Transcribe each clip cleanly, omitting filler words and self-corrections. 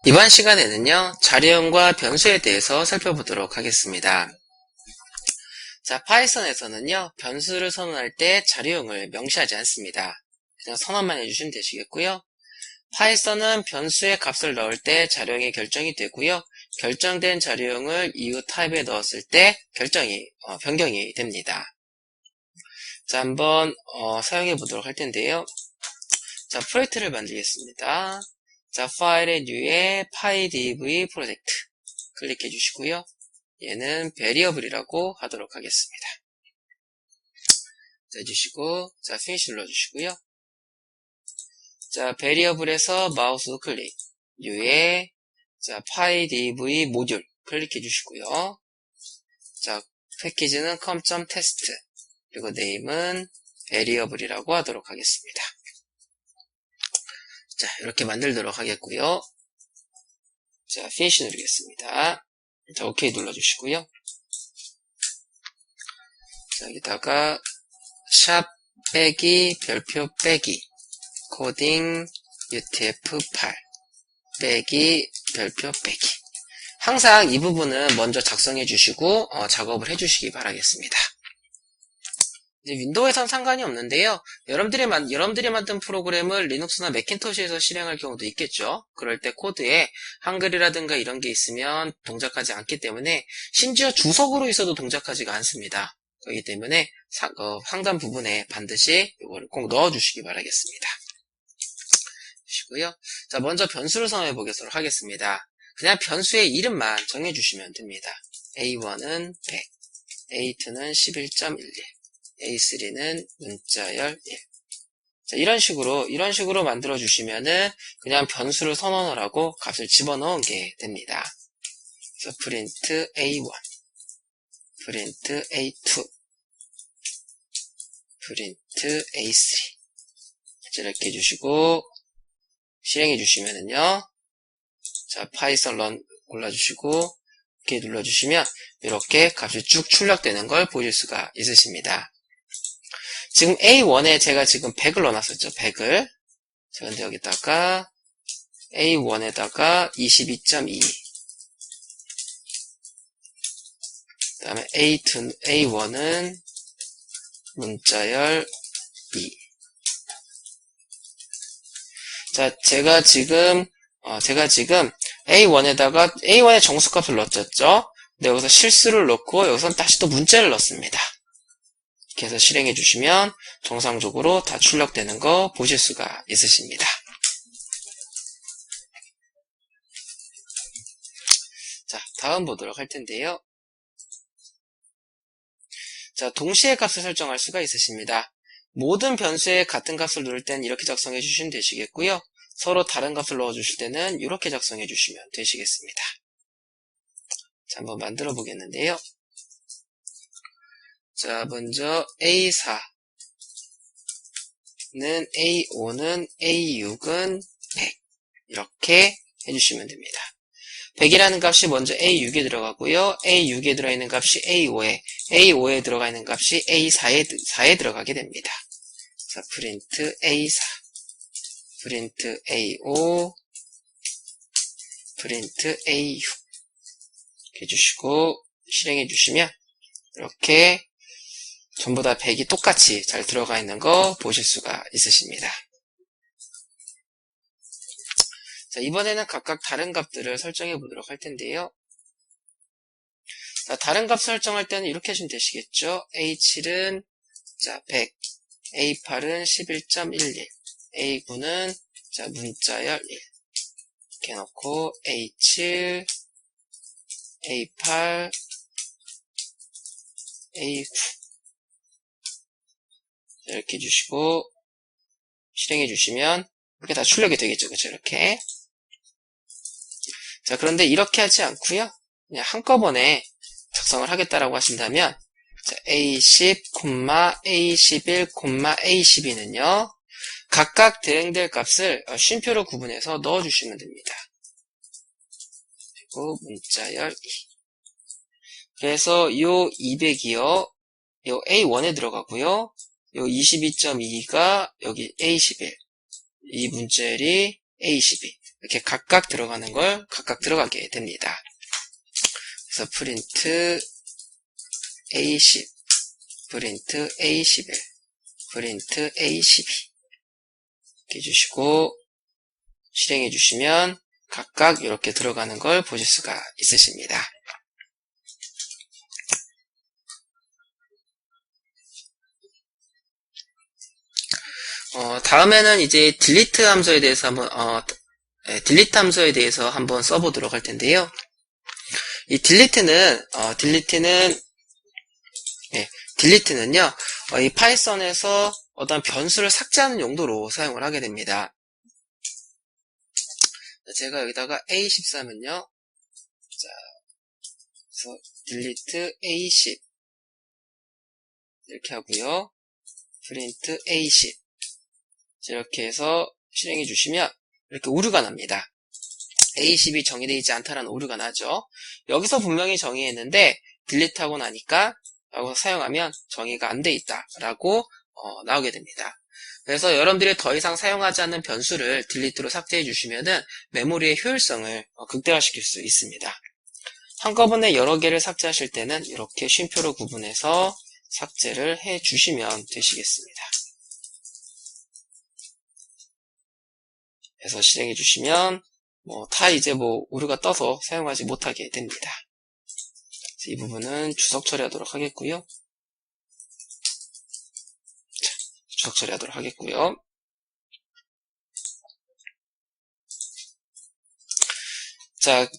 이번 시간에는요, 자료형과 변수에 대해서 살펴보도록 하겠습니다. 자, 파이썬에서는요, 변수를 선언할 때 자료형을 명시하지 않습니다. 그냥 선언만 해주시면 되시겠고요. 파이썬은 변수의 값을 넣을 때 자료형이 결정이 되고요. 결정된 자료형을 이후 타입에 넣었을 때 변경이 됩니다. 자, 한번 사용해 보도록 할 텐데요. 자, 프로젝트를 만들겠습니다. 자, 파일의 New에 PyDV 프로젝트 클릭해 주시고요. 얘는 베리어블이라고 하도록 하겠습니다. 자, 해주시고, 자, 피니시 눌러주시고요. 자, 베리어블에서 마우스 클릭, New에, 자, PyDV 모듈 클릭해 주시고요. 자, 패키지는 com.test, 그리고 네임은 베리어블이라고 하도록 하겠습니다. 자, 이렇게 만들도록 하겠고요. 자, 피니시 누르겠습니다. 자, OK 눌러주시고요. 자, 여기다가 샵 빼기 별표 빼기 코딩 UTF-8 빼기 별표 빼기. 항상 이 부분은 먼저 작성해 주시고 작업을 해 주시기 바라겠습니다. 이제 윈도우에선 상관이 없는데요. 여러분들이 만든 프로그램을 리눅스나 매킨토시에서 실행할 경우도 있겠죠. 그럴 때 코드에 한글이라든가 이런 게 있으면 동작하지 않기 때문에 심지어 주석으로 있어도 동작하지가 않습니다. 그렇기 때문에 상단 부분에 반드시 이거를 꼭 넣어주시기 바라겠습니다. 주시고요. 자, 먼저 변수를 선언해 보도록 하겠습니다. 그냥 변수의 이름만 정해주시면 됩니다. A1은 100, A2는 11.11, A3는 문자열 1. 자, 이런 식으로 만들어 주시면은 그냥 변수를 선언을 하고 값을 집어넣은 게 됩니다. 그래서 print A1, print A2, print A3. 이렇게 해주시고 실행해 주시면은요. 자, 파이썬 런 골라주시고 이렇게 눌러주시면 이렇게 값이 쭉 출력되는 걸 보실 수가 있으십니다. 지금 A1에 제가 지금 100을 넣어놨었죠. 100을. 자, 근데 여기다가 A1에다가 22.2. 그 다음에 A1은 문자열 2. 자, 제가 지금 A1에 정수값을 넣었죠. 근데 여기서 실수를 넣고 여기서는 다시 또 문자를 넣습니다. 이렇게 해서 실행해 주시면 정상적으로 다 출력되는 거 보실 수가 있으십니다. 자, 다음 보도록 할 텐데요. 자, 동시에 값을 설정할 수가 있으십니다. 모든 변수에 같은 값을 넣을 때는 이렇게 작성해 주시면 되시겠고요. 서로 다른 값을 넣어 주실 때는 이렇게 작성해 주시면 되시겠습니다. 자, 한번 만들어 보겠는데요. 자, 먼저 A4는 A5는 A6은 100 이렇게 해주시면 됩니다. 100이라는 값이 먼저 A6에 들어가고요. A6에 들어있는 값이 A5에 들어가 있는 값이 A4에 들어가게 됩니다. 자, print A4, print A5, print A6 이렇게 해주시고 실행해 주시면 이렇게 전부 다 100이 똑같이 잘 들어가 있는 거 보실 수가 있으십니다. 자, 이번에는 각각 다른 값들을 설정해 보도록 할 텐데요. 자, 다른 값 설정할 때는 이렇게 하시면 되시겠죠. A7은 자 100, A8은 11.11, A9는 자 문자열 1 이렇게 놓고 A7, A8, A9 이렇게 해주시고 실행해 주시면 이렇게 다 출력이 되겠죠. 그렇죠? 이렇게. 자, 그런데 이렇게 하지 않고요. 그냥 한꺼번에 작성을 하겠다라고 하신다면 자, A10, A11, A12는요. 각각 대응될 값을 쉼표로 구분해서 넣어주시면 됩니다. 그리고 문자열 2. 그래서 요 200이요. 요 A1에 들어가고요. 요 22.2가 여기 A11. 이 문자열이 A12. 이렇게 각각 들어가는 걸 각각 들어가게 됩니다. 그래서 프린트 A10, 프린트 A11, 프린트 A12 이렇게 해주시고 실행해 주시면 각각 이렇게 들어가는 걸 보실 수가 있으십니다. 다음에는 이제 딜리트 함수에 대해서 한번 써보도록 할 텐데요. 이 딜리트는요, 이 파이썬에서 어떤 변수를 삭제하는 용도로 사용을 하게 됩니다. 제가 여기다가 A13은요, 자, 그래서 딜리트 A10 이렇게 하고요, 프린트 A10 이렇게 해서 실행해 주시면 이렇게 오류가 납니다. A10이 정의되어 있지 않다라는 오류가 나죠. 여기서 분명히 정의했는데 딜리트하고 나니까 라고 사용하면 정의가 안 돼 있다라고 나오게 됩니다. 그래서 여러분들이 더 이상 사용하지 않는 변수를 딜리트로 삭제해 주시면은 메모리의 효율성을 극대화시킬 수 있습니다. 한꺼번에 여러 개를 삭제하실 때는 이렇게 쉼표로 구분해서 삭제를 해 주시면 되시겠습니다. 그래서 실행해 주시면 이제 오류가 떠서 사용하지 못하게 됩니다. 이 부분은 주석 처리하도록 하겠고요. 주석 처리하도록 하겠고요. 자,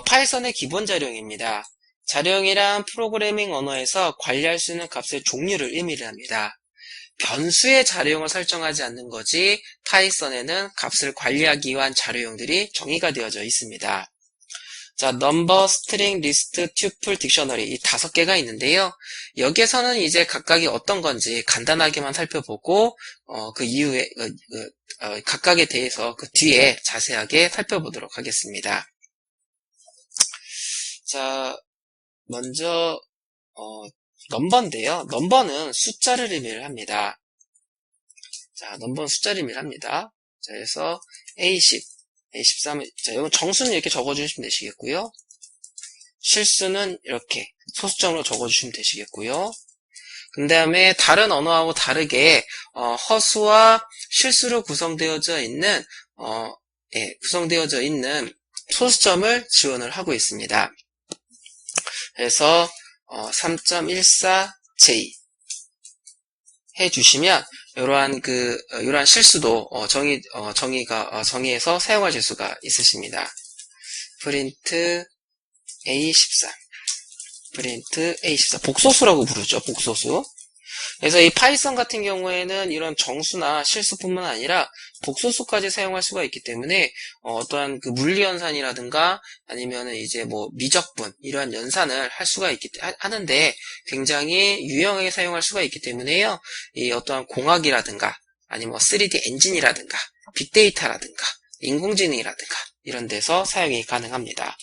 파이썬의 기본 자료형입니다. 자료형이란 프로그래밍 언어에서 관리할 수 있는 값의 종류를 의미를 합니다. 변수의 자료형을 설정하지 않는 거지 파이썬에는 값을 관리하기 위한 자료형들이 정의가 되어져 있습니다. 자, 넘버, 스트링, 리스트, 튜플, 딕셔너리 이 5개가 있는데요. 여기에서는 이제 각각이 어떤 건지 간단하게만 살펴보고 그 이후에 각각에 대해서 그 뒤에 자세하게 살펴보도록 하겠습니다. 자, 먼저 넘버인데요. 넘버는 숫자를 의미를 합니다. 자, 넘버는 숫자를 의미를 합니다. 자, 그래서 A10, A13, 자, 이건 정수는 이렇게 적어주시면 되시겠고요. 실수는 이렇게 소수점으로 적어주시면 되시겠고요. 그 다음에 다른 언어하고 다르게 허수와 실수로 구성되어져 있는 소수점을 지원을 하고 있습니다. 그래서 3.14J 해주시면 이러한 실수도 정의해서 사용하실 수가 있으십니다. 프린트 A13 프린트 A14 복소수라고 부르죠. 복소수. 그래서 이 파이썬 같은 경우에는 이런 정수나 실수뿐만 아니라 복소수까지 사용할 수가 있기 때문에 어떠한 그 물리 연산이라든가 아니면은 이제 미적분 이러한 연산을 할 수가 하는데 굉장히 유용하게 사용할 수가 있기 때문에요. 이 어떠한 공학이라든가 아니면 3D 엔진이라든가 빅데이터라든가 인공지능이라든가 이런 데서 사용이 가능합니다.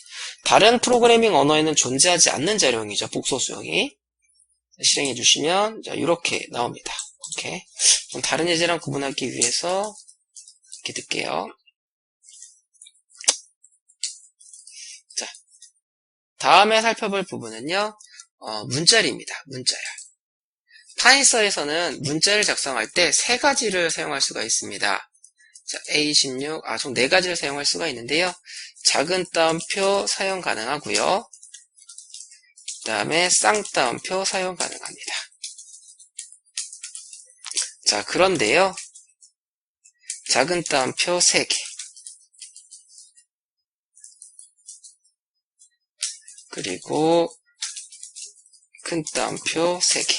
다른 프로그래밍 언어에는 존재하지 않는 자료형이죠. 복소수형이. 실행해 주시면 이렇게 나옵니다. 오케이. 그럼 다른 예제랑 구분하기 위해서 이렇게 넣을게요. 자, 다음에 살펴볼 부분은요. 문자리입니다. 문자열. 파이썬에서는 문자를 작성할 때 3가지를 사용할 수가 있습니다. 자, A16, 총 4가지를 사용할 수가 있는데요. 작은 따옴표 사용 가능하고요. 그 다음에 쌍따옴표 사용 가능합니다. 자, 그런데요. 작은 따옴표 3개. 그리고 큰 따옴표 3개.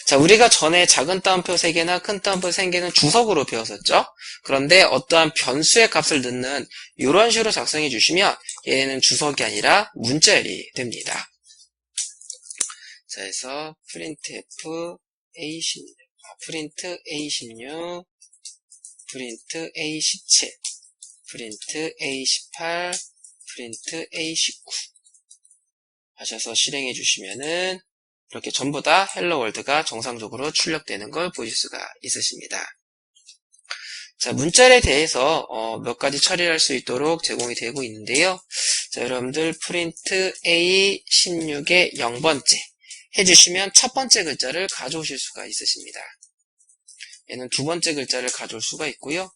자, 우리가 전에 작은 따옴표 3개나 큰 따옴표 3개는 주석으로 배웠었죠? 그런데 어떠한 변수의 값을 넣는 이런 식으로 작성해 주시면 얘는 주석이 아니라 문자열이 됩니다. 자, 그래서 printf A16, 프린트 A16, 프린트 A17, 프린트 A18, 프린트 A19 하셔서 실행해 주시면은 이렇게 전부 다 헬로 월드가 정상적으로 출력되는 걸 보실 수가 있으십니다. 자, 문자에 대해서 몇 가지 처리를 할 수 있도록 제공이 되고 있는데요. 자, 여러분들 프린트 A16의 0번째 해주시면 첫 번째 글자를 가져오실 수가 있으십니다. 얘는 두 번째 글자를 가져올 수가 있고요.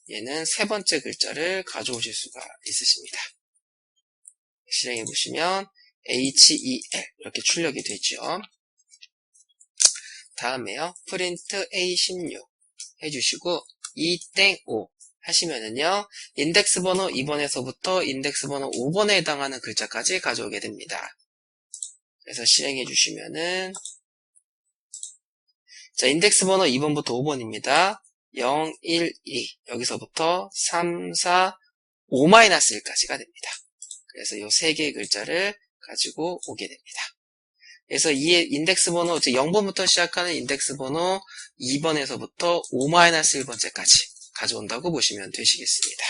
얘는 세 번째 글자를 가져오실 수가 있으십니다. 실행해 보시면 HEL 이렇게 출력이 되죠. 다음에요. 프린트 A16 해주시고 2땡5 하시면은요. 인덱스 번호 2번에서부터 인덱스 번호 5번에 해당하는 글자까지 가져오게 됩니다. 그래서 실행해 주시면은 자, 인덱스 번호 2번부터 5번입니다. 0, 1, 2 여기서부터 3, 4, 5-1까지가 됩니다. 그래서 이 세 개의 글자를 가지고 오게 됩니다. 그래서 이 인덱스 번호, 즉 0번부터 시작하는 인덱스 번호 2번에서부터 5-1번째까지 가져온다고 보시면 되시겠습니다.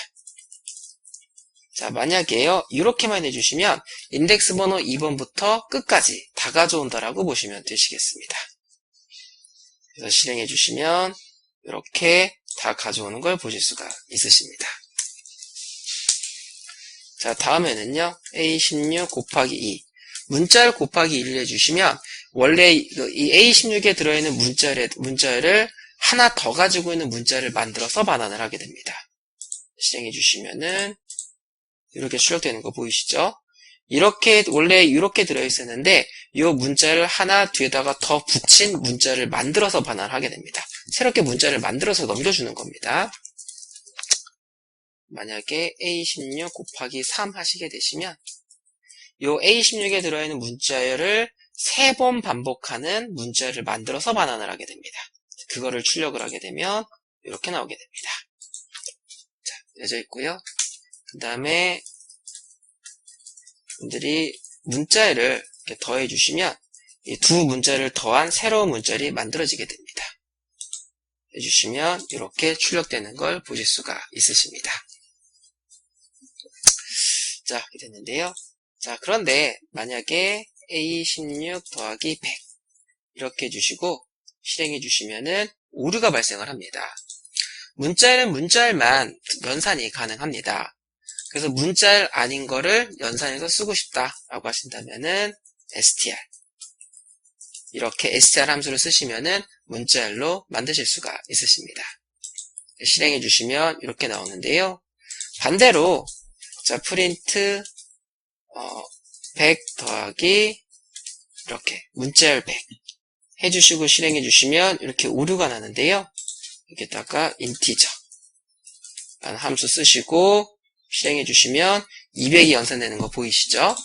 자, 만약에요, 이렇게만 해주시면 인덱스 번호 2번부터 끝까지 다 가져온다라고 보시면 되시겠습니다. 그래서 실행해 주시면 이렇게 다 가져오는 걸 보실 수가 있으십니다. 자, 다음에는요, A16 곱하기 2. 문자열 곱하기 1을 해주시면, 원래 이 A16에 들어있는 문자열을 하나 더 가지고 있는 문자를 만들어서 반환을 하게 됩니다. 실행해 주시면은, 이렇게 출력되는 거 보이시죠? 원래 이렇게 들어있었는데, 이 문자를 하나 뒤에다가 더 붙인 문자를 만들어서 반환하게 됩니다. 새롭게 문자를 만들어서 넘겨주는 겁니다. 만약에 A16 곱하기 3 하시게 되시면 이 A16에 들어있는 문자열을 3번 반복하는 문자열을 만들어서 반환을 하게 됩니다. 그거를 출력을 하게 되면 이렇게 나오게 됩니다. 자, 여져 있고요. 그 다음에 분들이 문자열을 이렇게 더해 주시면 이 두 문자를 더한 새로운 문자열이 만들어지게 됩니다. 해주시면 이렇게 출력되는 걸 보실 수가 있으십니다. 자, 이렇게 됐는데요. 자, 그런데 만약에 A16 더하기 100 이렇게 해주시고 실행해 주시면은 오류가 발생을 합니다. 문자열은 문자열만 연산이 가능합니다. 그래서 문자열 아닌 거를 연산해서 쓰고 싶다라고 하신다면은 str 이렇게 str 함수를 쓰시면은 문자열로 만드실 수가 있으십니다. 실행해 주시면 이렇게 나오는데요. 반대로 자, 프린트 100 더하기 이렇게 문자열 100 해주시고 실행해 주시면 이렇게 오류가 나는데요. 여기다가 인티저 라는 함수 쓰시고 실행해 주시면 200이 연산되는 거 보이시죠?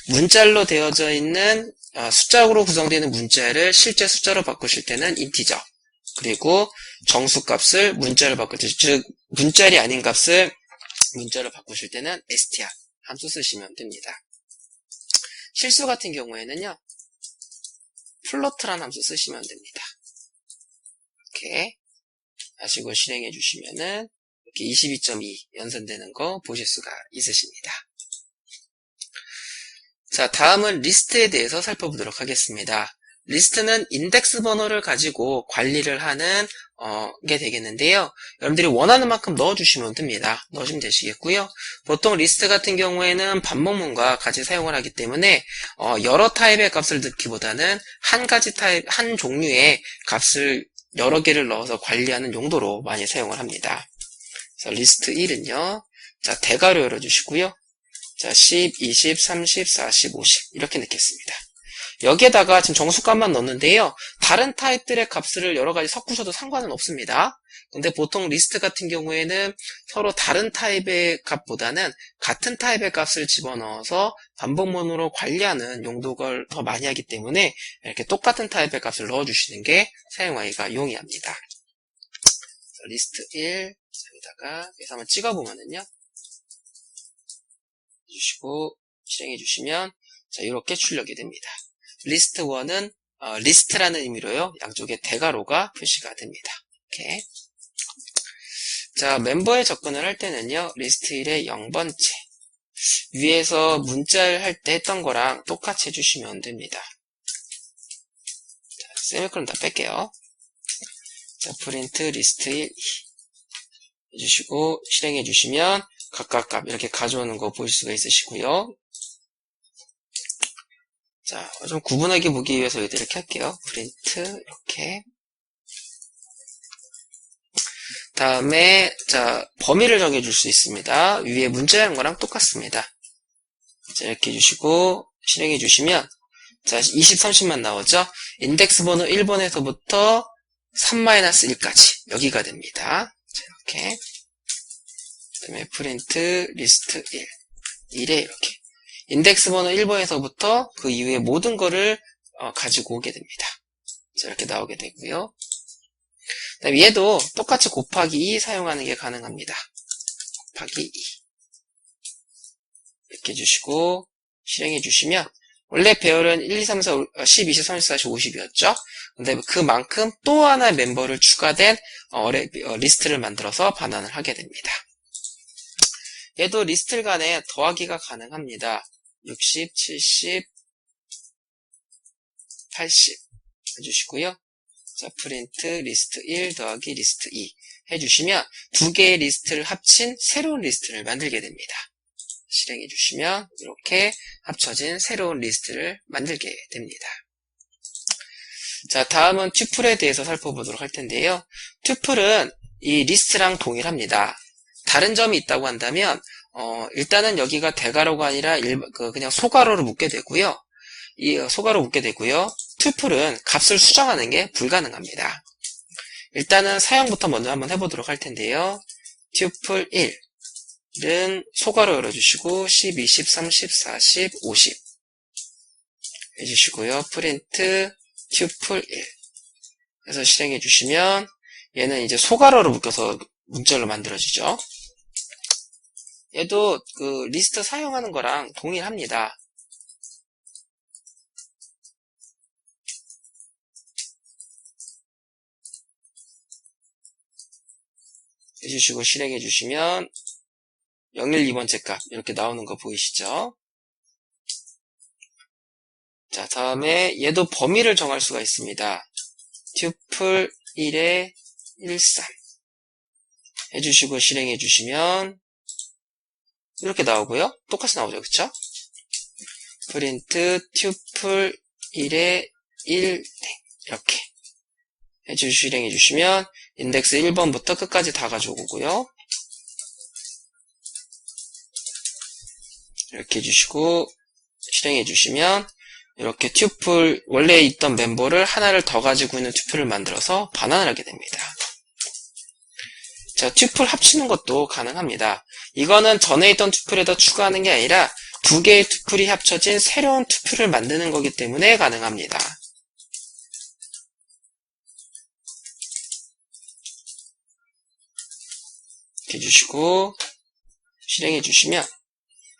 문자열로 되어져 있는 숫자로 구성되는 문자열을 실제 숫자로 바꾸실 때는 인티저, 그리고 정수값을 문자로 바꿀 때, 즉 문자열이 아닌 값을 문자로 바꾸실 때는 str 함수 쓰시면 됩니다. 실수 같은 경우에는요, 플로트란 함수 쓰시면 됩니다. 이렇게 하시고 실행해 주시면은 이렇게 22.2 연산되는 거 보실 수가 있으십니다. 자, 다음은 리스트에 대해서 살펴보도록 하겠습니다. 리스트는 인덱스 번호를 가지고 관리를 하는 게 되겠는데요. 여러분들이 원하는 만큼 넣어주시면 됩니다. 넣으시면 되시겠고요. 보통 리스트 같은 경우에는 반복문과 같이 사용을 하기 때문에 여러 타입의 값을 넣기보다는 한 가지 타입, 한 종류의 값을 여러 개를 넣어서 관리하는 용도로 많이 사용을 합니다. 그래서 리스트 1은요. 자, 대괄호 열어주시고요. 자, 10, 20, 30, 40, 50 이렇게 넣겠습니다. 여기에다가 지금 정수값만 넣는데요. 다른 타입들의 값을 여러 가지 섞으셔도 상관은 없습니다. 근데 보통 리스트 같은 경우에는 서로 다른 타입의 값보다는 같은 타입의 값을 집어넣어서 반복문으로 관리하는 용도를 더 많이 하기 때문에 이렇게 똑같은 타입의 값을 넣어주시는 게 사용하기가 용이합니다. 리스트 1 여기다가 그래서 한번 찍어보면은요. 주시고 실행해 주시면 자, 이렇게 출력이 됩니다. 리스트 1은 리스트라는 의미로요. 양쪽에 대괄호가 표시가 됩니다. 이렇게. 자, 멤버에 접근을 할 때는요. 리스트 1의 0번째 위에서 문자를 할 때 했던 거랑 똑같이 해주시면 됩니다. 자, 세미콜론 다 뺄게요. 자, 프린트 리스트 1, 2 해주시고 실행해 주시면 각각 값 이렇게 가져오는 거 보실 수가 있으시고요. 자, 좀 구분하게 보기 위해서 이렇게 할게요. 프린트 이렇게. 다음에 자 범위를 정해줄 수 있습니다. 위에 문자한 거랑 똑같습니다. 자, 이렇게 해주시고 실행해 주시면 자 20, 30만 나오죠. 인덱스 번호 1번에서부터 3-1까지 여기가 됩니다. 자, 이렇게 그 다음에 프린트 리스트 1에 이렇게 인덱스 번호 1번에서부터 그 이후에 모든 거를 가지고 오게 됩니다. 자, 이렇게 나오게 되고요. 그다음에 얘도 똑같이 곱하기 2 사용하는 게 가능합니다. 곱하기 2 이렇게 해주시고 실행해 주시면 원래 배열은 1, 2, 3, 4, 10, 20, 30, 40, 50이었죠. 근데 그만큼 또 하나 멤버를 추가된 리스트를 만들어서 반환을 하게 됩니다. 얘도 리스트 간에 더하기가 가능합니다. 60, 70, 80 해주시고요. 자, 프린트 리스트 1 더하기 리스트 2 해주시면 두 개의 리스트를 합친 새로운 리스트를 만들게 됩니다. 실행해 주시면 이렇게 합쳐진 새로운 리스트를 만들게 됩니다. 자, 다음은 튜플에 대해서 살펴보도록 할 텐데요. 튜플은 이 리스트랑 동일합니다. 다른 점이 있다고 한다면 일단은 여기가 대괄호가 아니라 그냥 소괄호로 묶게 되고요. 이 소괄호 묶게 되고요. 튜플은 값을 수정하는 게 불가능합니다. 일단은 사용부터 먼저 한번 해보도록 할 텐데요. 튜플 1은 소괄호 열어주시고 10, 20, 30, 40, 50 해주시고요. 프린트 튜플 1 해서 실행해 주시면 얘는 이제 소괄호로 묶여서 문자로 만들어지죠. 얘도 그 리스트 사용하는 거랑 동일합니다. 해주시고 실행해 주시면 01, 2번째 값 이렇게 나오는 거 보이시죠? 자, 다음에 얘도 범위를 정할 수가 있습니다. 튜플 1에 13 해주시고 실행해 주시면 이렇게 나오고요. 똑같이 나오죠, 그쵸? 프린트 튜플 1에 1 이렇게 해주시고 실행해 주시면 인덱스 1번부터 끝까지 다 가져오고요. 이렇게 해주시고 실행해 주시면 이렇게 튜플 원래 있던 멤버를 하나를 더 가지고 있는 튜플을 만들어서 반환을 하게 됩니다. 자, 튜플 합치는 것도 가능합니다. 이거는 전에 있던 튜플에다 추가하는 게 아니라 두 개의 튜플이 합쳐진 새로운 튜플을 만드는 거기 때문에 가능합니다. 이렇게 해주시고 실행해 주시면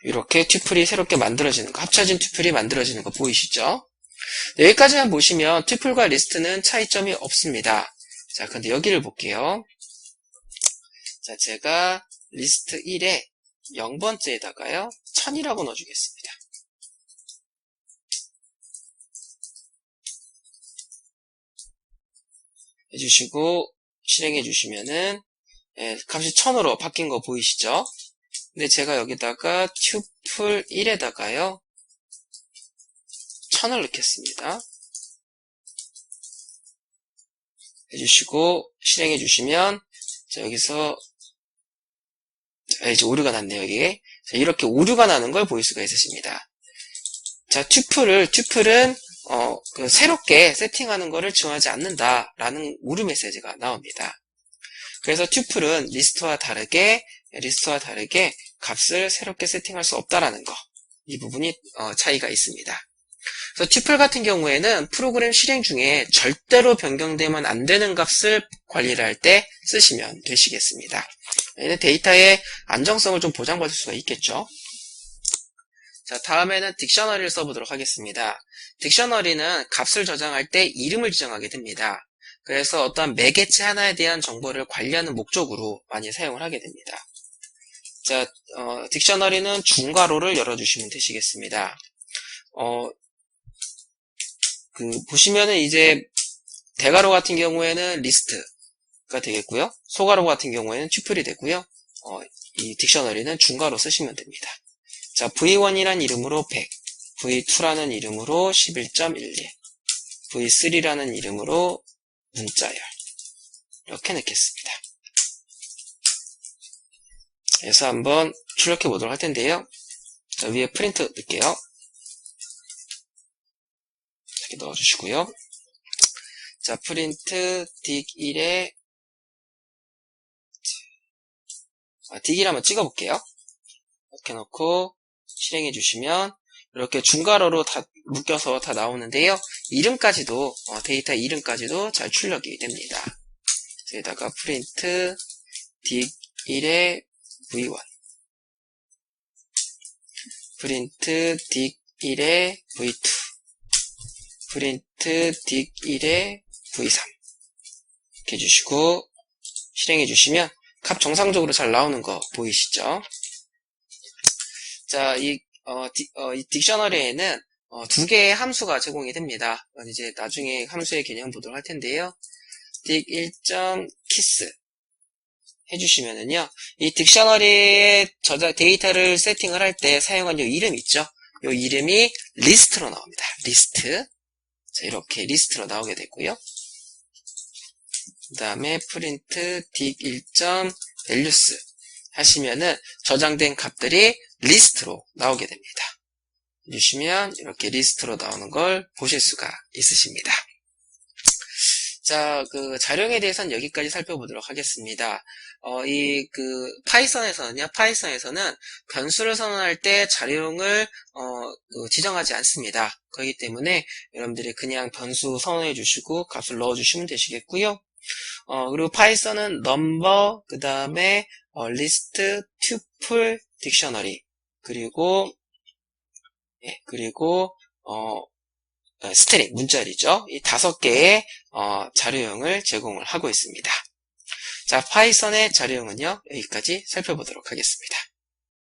이렇게 튜플이 새롭게 만들어지는 거, 합쳐진 튜플이 만들어지는 거 보이시죠? 네, 여기까지만 보시면 튜플과 리스트는 차이점이 없습니다. 자, 근데 여기를 볼게요. 자, 제가 리스트 1에 0번째에다가요 1000이라고 넣어주겠습니다. 해주시고 실행해 주시면은 값이 1000으로 바뀐 거 보이시죠? 근데 제가 여기다가 튜플 1에다가요 1000을 넣겠습니다. 해주시고 실행해 주시면 자, 여기서 이제 오류가 났네요. 여기에 자, 이렇게 오류가 나는 걸 보일 수가 있으십니다. 자, 튜플은 새롭게 세팅하는 거를 지원하지 않는다라는 오류 메시지가 나옵니다. 그래서 튜플은 리스트와 다르게 값을 새롭게 세팅할 수 없다라는 거, 이 부분이 차이가 있습니다. 그래서 튜플 같은 경우에는 프로그램 실행 중에 절대로 변경되면 안 되는 값을 관리를 할 때 쓰시면 되시겠습니다. 데이터의 안정성을 좀 보장받을 수가 있겠죠. 자, 다음에는 딕셔너리를 써보도록 하겠습니다. 딕셔너리는 값을 저장할 때 이름을 지정하게 됩니다. 그래서 어떤 매개체 하나에 대한 정보를 관리하는 목적으로 많이 사용을 하게 됩니다. 자, 딕셔너리는 중괄호를 열어주시면 되시겠습니다. 보시면은 이제 대괄호 같은 경우에는 리스트, 되겠고요. 소괄호 같은 경우에는 튜플이 되고요. 이 딕셔너리는 중괄호 쓰시면 됩니다. 자, V1이란 이름으로 100, V2라는 이름으로 11.11, V3라는 이름으로 문자열. 이렇게 넣겠습니다. 그래서 한번 출력해 보도록 할 텐데요. 자, 위에 프린트 넣을게요. 이렇게 넣어주시고요. 자, 프린트 딕1에 딕1 한번 찍어볼게요. 이렇게 넣고 실행해 주시면 이렇게 중괄호로 다 묶여서 다 나오는데요. 이름까지도 데이터 이름까지도 잘 출력이 됩니다. 여기다가 프린트 딕1의 v1, 프린트 딕1의 v2, 프린트 딕1의 v3 이렇게 해주시고 실행해 주시면 값 정상적으로 잘 나오는 거 보이시죠? 자, 이 딕셔너리에는 두 개의 함수가 제공이 됩니다. 이제 나중에 함수의 개념 보도록 할 텐데요. 딕1.kiss 해주시면은요, 이 딕셔너리에 데이터를 세팅을 할 때 사용한 요 이름 있죠? 요 이름이 리스트로 나옵니다. 리스트. 자, 이렇게 리스트로 나오게 되고요. 그 다음에 프린트 딕1.values 하시면은 저장된 값들이 리스트로 나오게 됩니다. 해주시면 이렇게 리스트로 나오는 걸 보실 수가 있으십니다. 자, 그 자료에 대해서는 여기까지 살펴보도록 하겠습니다. 파이썬에서는 변수를 선언할 때 자료용을 지정하지 않습니다. 그렇기 때문에 여러분들이 그냥 변수 선언해 주시고 값을 넣어 주시면 되시겠고요. 그리고 파이썬은 넘버, 그 다음에 리스트, 튜플, 딕셔너리, 그리고 스트링, 문자열이죠. 이 5개의 자료형을 제공을 하고 있습니다. 자, 파이썬의 자료형은요, 여기까지 살펴보도록 하겠습니다.